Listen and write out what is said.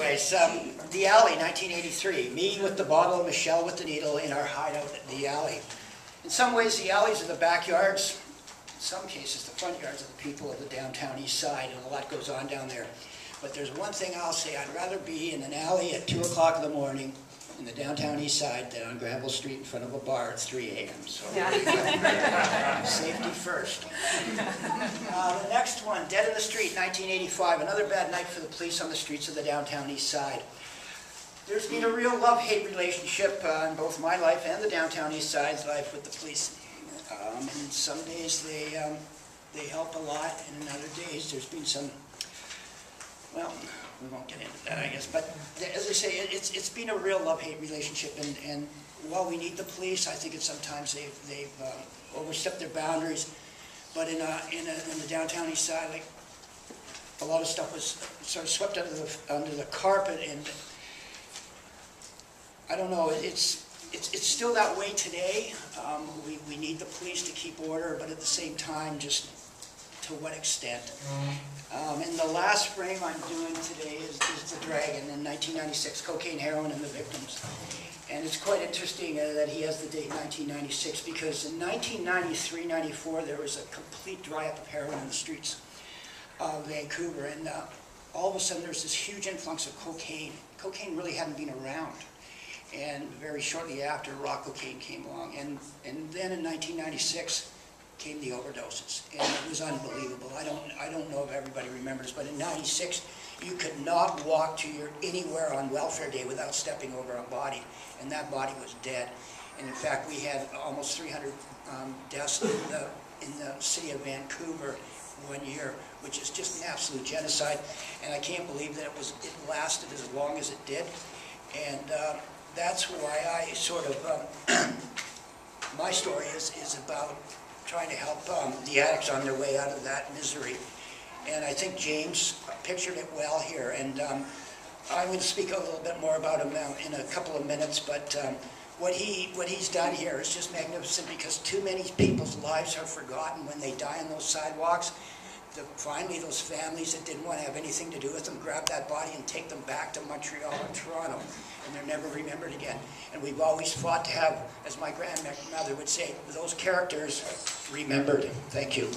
anyways, the alley, 1983. Me with the bottle, Michelle with the needle in our hideout at the alley. In some ways, the alleys are the backyards. In some cases, the front yards of the people of the downtown east side, and a lot goes on down there. But there's one thing I'll say, I'd rather be in an alley at 2 o'clock in the morning in the downtown east side than on Granville Street in front of a bar at 3 a.m. So safety first. The next one, Dead in the Street, 1985. Another bad night for the police on the streets of the downtown east side. There's been a real love-hate relationship in both my life and the downtown east side's life with the police. And some days they help a lot, and in other days there's been some, well, we won't get into that, I guess. But as I say, it's been a real love-hate relationship, and while we need the police, I think sometimes they've overstepped their boundaries. But in the downtown east side, like, a lot of stuff was sort of swept under the carpet, and I don't know. It's still that way today. We need the police to keep order, but at the same time, just to what extent? And the last frame I'm doing today is the Dragon in 1996, cocaine, heroin, and the victims. And it's quite interesting that he has the date 1996, because in 1993-94 there was a complete dry-up of heroin in the streets of Vancouver, and all of a sudden there's this huge influx of cocaine. Cocaine really hadn't been around. And very shortly after, raw cocaine came along. And then in 1996 came the overdoses. And it was unbelievable. I don't know if everybody remembers, but in 96, you could not walk to anywhere on Welfare Day without stepping over a body. And that body was dead. And in fact, we had almost 300 deaths in the city of Vancouver one year, which is just an absolute genocide. And I can't believe that it lasted as long as it did. And that's why I sort of, my story is about trying to help the addicts on their way out of that misery. And I think James pictured it well here. And I'm going to speak a little bit more about him in a couple of minutes, but what he's done here is just magnificent, because too many people's lives are forgotten when they die on those sidewalks. Finally, those families that didn't want to have anything to do with them grab that body and take them back to Montreal or Toronto, and they're never remembered again. And we've always fought to have, as my grandmother would say, those characters remembered. Thank you.